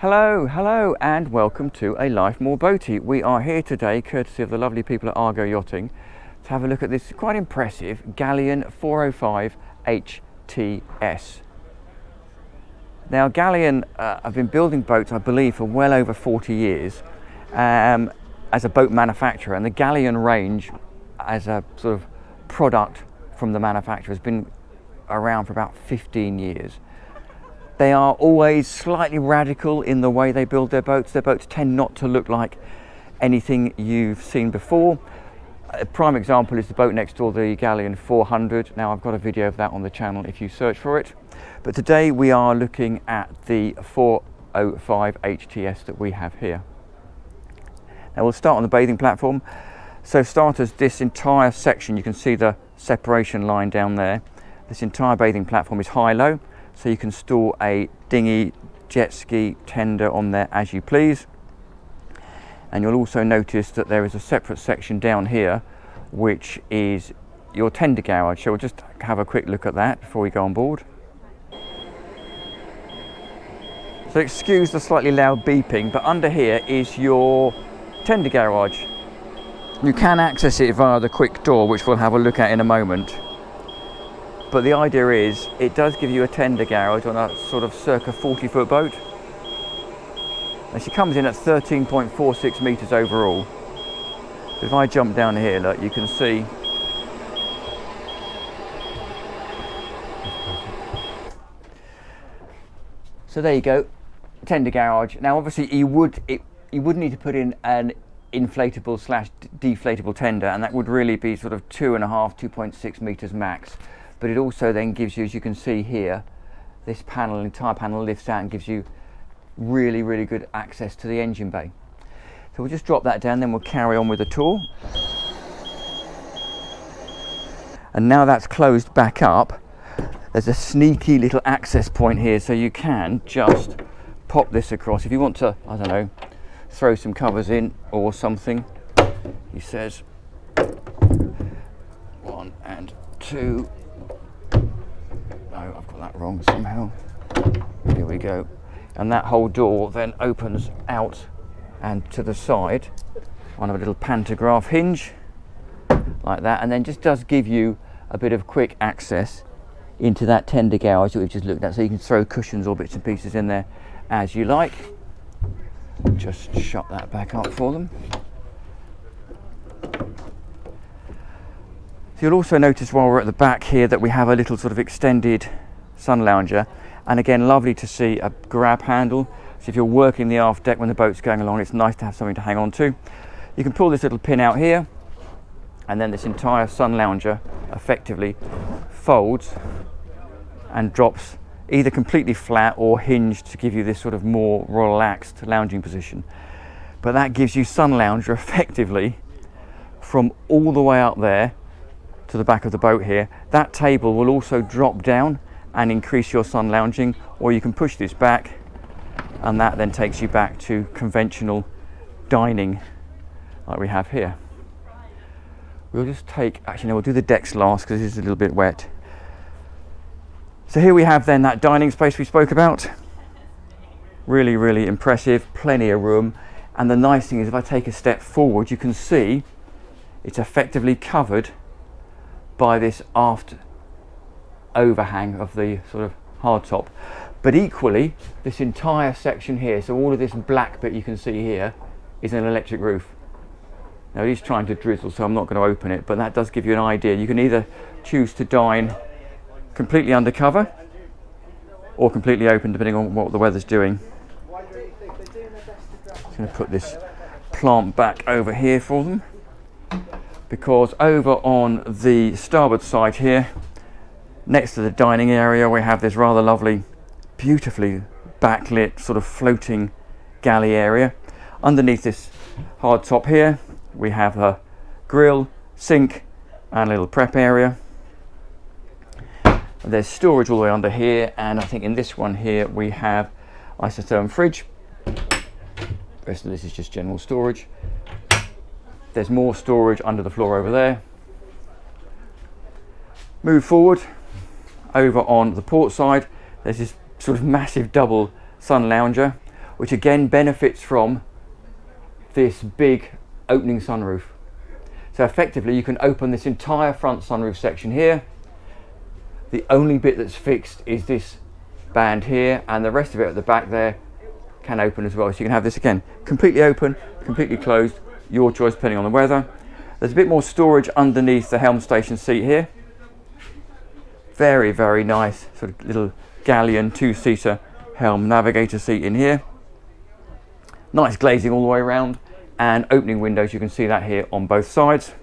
Hello and welcome to A Life More Boaty. We are here today, courtesy of the lovely people at ARGO Yachting, to have a look at this quite impressive Galeon 405 HTS. Now Galeon have been building boats, I believe, for well over 40 years as a boat manufacturer, and the Galeon range as a sort of product from the manufacturer has been around for about 15 years. They are always slightly radical in the way they build their boats. Their boats tend not to look like anything you've seen before. A prime example is the boat next door, the Galeon 400. Now I've got a video of that on the channel if you search for it. But today we are looking at the 405 HTS that we have here. Now we'll start on the bathing platform. So starters, this entire section, you can see the separation line down there. This entire bathing platform is high-low. So you can store a dinghy, jet ski, tender on there as you please. And you'll also notice that there is a separate section down here which is your tender garage. So we'll just have a quick look at that before we go on board. So excuse the slightly loud beeping, but under here is your tender garage. You can access it via the quick door, which we'll have a look at in a moment. But the idea is, it does give you a tender garage on a sort of circa 40-foot boat. And she comes in at 13.46 metres overall. If I jump down here, look, you can see. So there you go, tender garage. Now obviously you would need to put in an inflatable / deflatable tender, and that would really be sort of 2.5, 2.6 metres max. But it also then gives you, as you can see here, this panel, entire panel lifts out and gives you really, really good access to the engine bay. So we'll just drop that down, then we'll carry on with the tour. And now that's closed back up, there's a sneaky little access point here, so you can just pop this across. If you want to, I don't know, throw some covers in or something, he says 1 and 2. No, I've got that wrong somehow. Here we go. And that whole door then opens out and to the side on a little pantograph hinge like that, and then just does give you a bit of quick access into that tender garage that we've just looked at, so you can throw cushions or bits and pieces in there as you like. Just shut that back up for them. You'll also notice while we're at the back here that we have a little sort of extended sun lounger, and again lovely to see a grab handle. So if you're working the aft deck when the boat's going along, it's nice to have something to hang on to. You can pull this little pin out here, and then this entire sun lounger effectively folds and drops either completely flat or hinged to give you this sort of more relaxed lounging position. But that gives you sun lounger effectively from all the way up there to the back of the boat here. That table will also drop down and increase your sun lounging, or you can push this back and that then takes you back to conventional dining like we have here. We'll just take, actually no, we'll do the decks last because this is a little bit wet. So here we have then that dining space we spoke about. Really, really impressive, plenty of room. And the nice thing is, if I take a step forward, you can see it's effectively covered by this aft overhang of the sort of hardtop. But equally, this entire section here, so all of this black bit you can see here, is an electric roof. Now he's trying to drizzle, so I'm not going to open it, but that does give you an idea. You can either choose to dine completely undercover or completely open, depending on what the weather's doing. I'm going to put this plant back over here for them, because over on the starboard side here, next to the dining area, we have this rather lovely, beautifully backlit sort of floating galley area. Underneath this hard top here, we have a grill, sink, and a little prep area. There's storage all the way under here, and I think in this one here we have isotherm fridge. The rest of this is just general storage. There's more storage under the floor over there. Move forward, over on the port side, there's this sort of massive double sun lounger. which again benefits from this big opening sunroof. So effectively you can open this entire front sunroof section here. The only bit that's fixed is this band here, and the rest of it at the back there can open as well. So you can have this again completely open, completely closed, your choice depending on the weather. There's a bit more storage underneath the helm station seat here. Very, very nice sort of little Galeon 2-seater helm navigator seat in here. Nice glazing all the way around, and opening windows, you can see that here on both sides.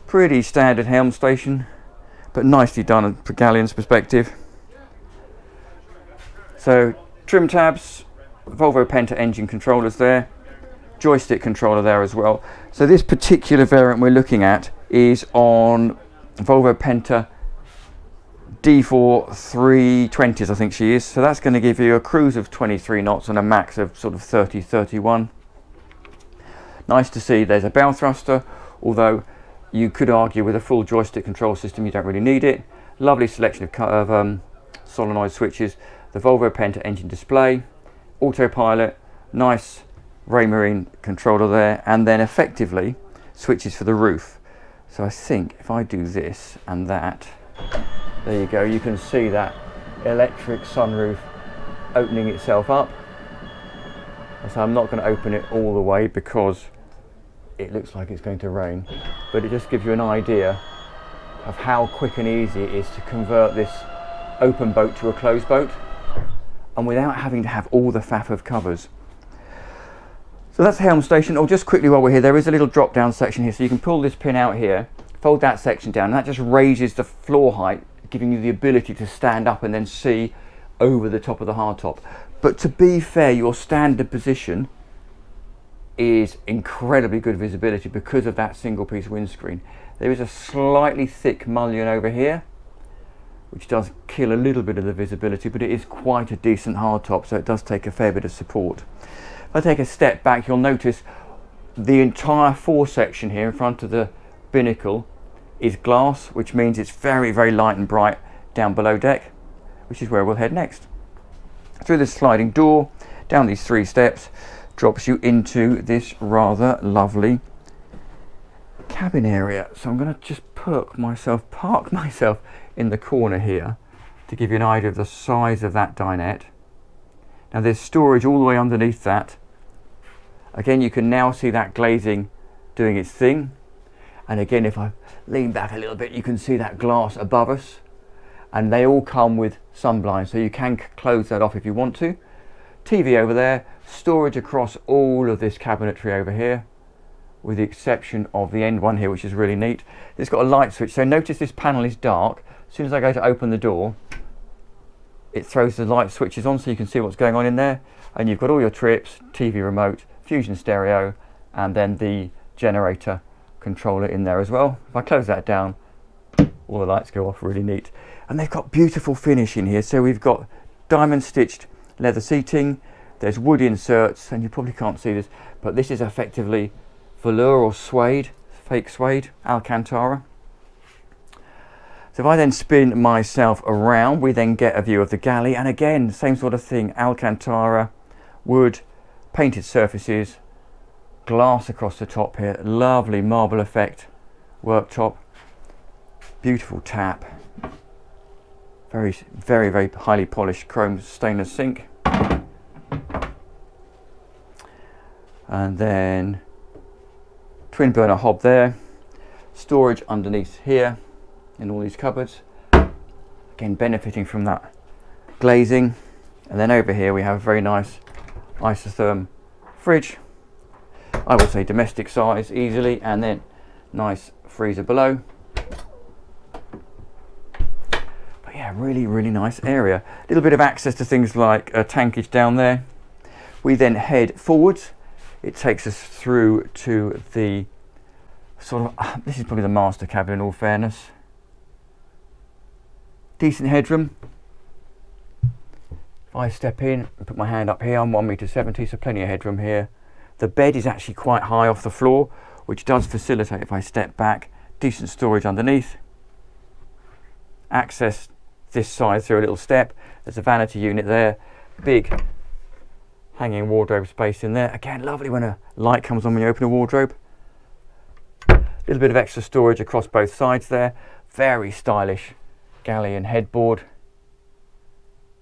Pretty standard helm station, but nicely done from Galeon's perspective. So trim tabs, Volvo Penta engine controllers there, joystick controller there as well. So this particular variant we're looking at is on Volvo Penta D4 320s, I think she is. So that's going to give you a cruise of 23 knots and a max of sort of 30, 31. Nice to see there's a bow thruster, although you could argue with a full joystick control system you don't really need it. Lovely selection of solenoid switches, the Volvo Penta engine display, autopilot, nice Raymarine controller there, and then effectively switches for the roof. So I think if I do this and that, there you go, you can see that electric sunroof opening itself up. So I'm not going to open it all the way because it looks like it's going to rain, but it just gives you an idea of how quick and easy it is to convert this open boat to a closed boat, and without having to have all the faff of covers. So that's the helm station. Or just quickly while we're here, there is a little drop down section here, so you can pull this pin out here, fold that section down, and that just raises the floor height, giving you the ability to stand up and then see over the top of the hardtop. But to be fair, your standard position is incredibly good visibility because of that single piece windscreen. There is a slightly thick mullion over here, which does kill a little bit of the visibility, but it is quite a decent hardtop, so it does take a fair bit of support. If I take a step back, you'll notice the entire fore section here in front of the binnacle is glass, which means it's very, very light and bright down below deck, which is where we'll head next. Through this sliding door, down these 3 steps, drops you into this rather lovely cabin area. So I'm going to just park myself in the corner here to give you an idea of the size of that dinette. Now there's storage all the way underneath that. Again, you can now see that glazing doing its thing. And again, if I lean back a little bit, you can see that glass above us. And they all come with sun blinds, so you can close that off if you want to. TV over there, storage across all of this cabinetry over here, with the exception of the end one here, which is really neat. It's got a light switch, so notice this panel is dark. As soon as I go to open the door, it throws the light switches on so you can see what's going on in there. And you've got all your trips, TV remote, Fusion stereo, and then the generator controller in there as well. If I close that down, all the lights go off, really neat. And they've got beautiful finish in here. So we've got diamond stitched leather seating, there's wood inserts, and you probably can't see this, but this is effectively velour or suede, fake suede, Alcantara. So if I then spin myself around, we then get a view of the galley, and again, same sort of thing, Alcantara, wood, painted surfaces, glass across the top here, lovely marble effect worktop, beautiful tap, very, very, very highly polished chrome stainless sink. And then twin burner hob there, storage underneath here in all these cupboards, again benefiting from that glazing. And then over here we have a very nice isotherm fridge, I would say domestic size easily, and then nice freezer below. But yeah, really, really nice area. A little bit of access to things like a tankage down there. We then head forwards. It takes us through to the sort of, this is probably the master cabin in all fairness. Decent headroom. If I step in and put my hand up here, I'm 1.70 m, so plenty of headroom here. The bed is actually quite high off the floor, which does facilitate if I step back. Decent storage underneath. Access this side through a little step. There's a vanity unit there. Big hanging wardrobe space in there. Again, lovely when a light comes on when you open a wardrobe. A little bit of extra storage across both sides there. Very stylish Galeon headboard.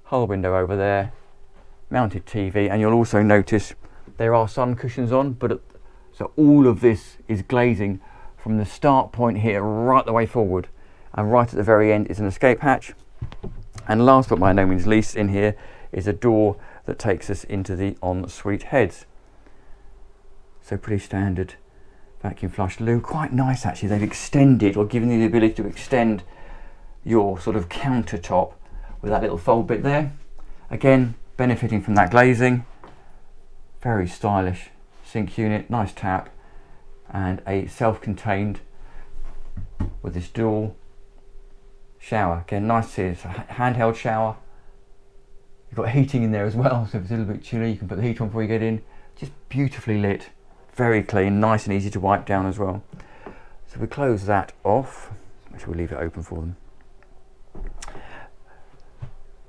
Hull window over there. Mounted TV, and you'll also notice there are sun cushions on, but so all of this is glazing from the start point here right the way forward, and right at the very end is an escape hatch. And last but by no means least, in here is a door that takes us into the ensuite heads. So pretty standard vacuum flush loo. Quite nice actually, they've extended or given you the ability to extend your sort of countertop with that little fold bit there. Again, benefiting from that glazing. Very stylish sink unit, nice tap, and a self-contained with this dual shower. Again, nice to see, it's a handheld shower. You've got heating in there as well, so if it's a little bit chilly you can put the heat on before you get in. Just beautifully lit, very clean, nice and easy to wipe down as well. So we close that off. Actually, we'll leave it open for them.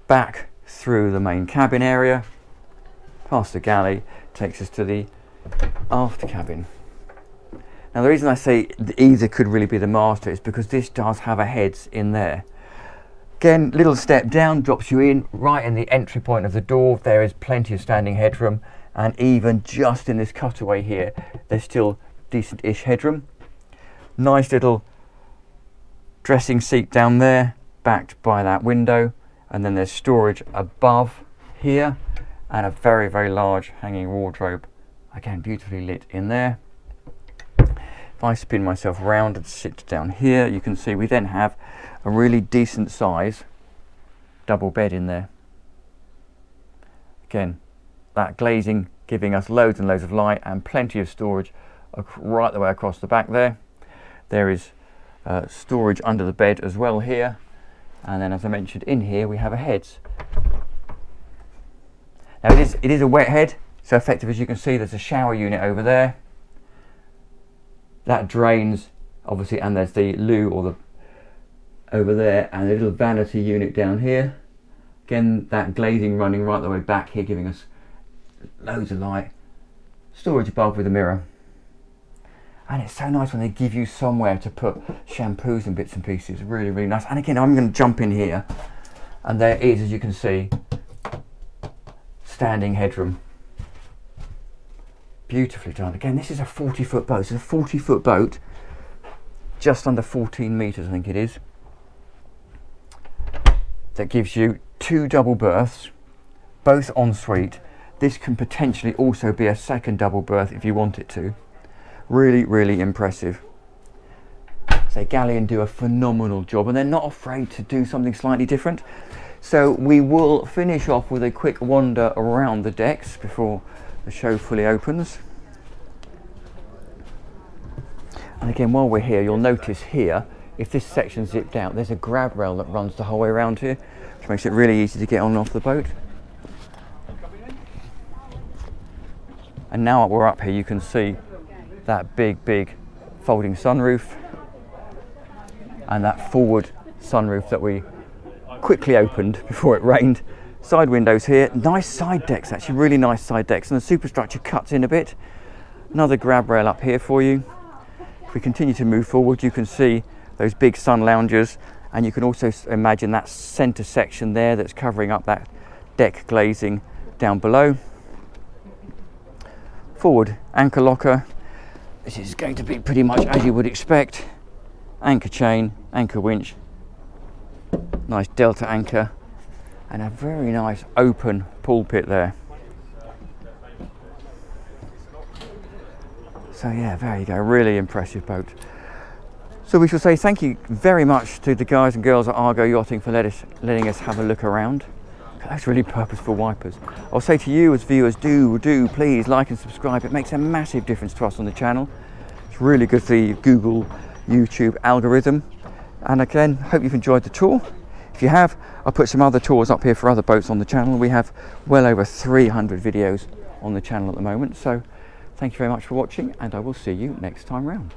Back through the main cabin area, past the galley, takes us to the after cabin. Now the reason I say either could really be the master is because this does have a heads in there. Again, little step down drops you in right in the entry point of the door. There is plenty of standing headroom, and even just in this cutaway here there's still decent-ish headroom. Nice little dressing seat down there, backed by that window, and then there's storage above here and a very, very large hanging wardrobe, again beautifully lit in there. If I spin myself round and sit down here, you can see we then have a really decent size double bed in there. Again, that glazing giving us loads and loads of light and plenty of storage right the way across the back there. There is storage under the bed as well here, and then as I mentioned, in here we have a heads. Now it is a wet head, so effective as you can see there's a shower unit over there. That drains obviously, and there's the loo or the over there, and a little vanity unit down here. Again, that glazing running right the way back here, giving us loads of light. Storage above with a mirror. And it's so nice when they give you somewhere to put shampoos and bits and pieces. Really, really nice. And again, I'm going to jump in here, and there is, as you can see, standing headroom. Beautifully done. Again, this is a 40-foot boat. It's a 40-foot boat, just under 14 meters, I think it is. That gives you 2 double berths, both ensuite. This can potentially also be a second double berth if you want it to. Really, really impressive. So Galeon do a phenomenal job, and they're not afraid to do something slightly different. So we will finish off with a quick wander around the decks before the show fully opens. And again, while we're here, you'll notice here, if this section's zipped out, there's a grab rail that runs the whole way around here, which makes it really easy to get on and off the boat. And now we're up here, you can see that big folding sunroof, and that forward sunroof that we quickly opened before it rained. Side windows here, nice side decks, actually really nice side decks, and the superstructure cuts in a bit. Another grab rail up here for you. If we continue to move forward, you can see those big sun loungers, and you can also imagine that center section there that's covering up that deck glazing down below. Forward anchor locker. This is going to be pretty much as you would expect. Anchor chain, anchor winch, nice delta anchor, and a very nice open pulpit there. So yeah, there you go, really impressive boat. So we shall say thank you very much to the guys and girls at Argo Yachting for letting us have a look around. That's really purposeful wipers. I'll say to you as viewers, do please like and subscribe. It makes a massive difference to us on the channel. It's really good for the Google, YouTube algorithm. And again, hope you've enjoyed the tour. If you have, I'll put some other tours up here for other boats on the channel. We have well over 300 videos on the channel at the moment. So thank you very much for watching, and I will see you next time round.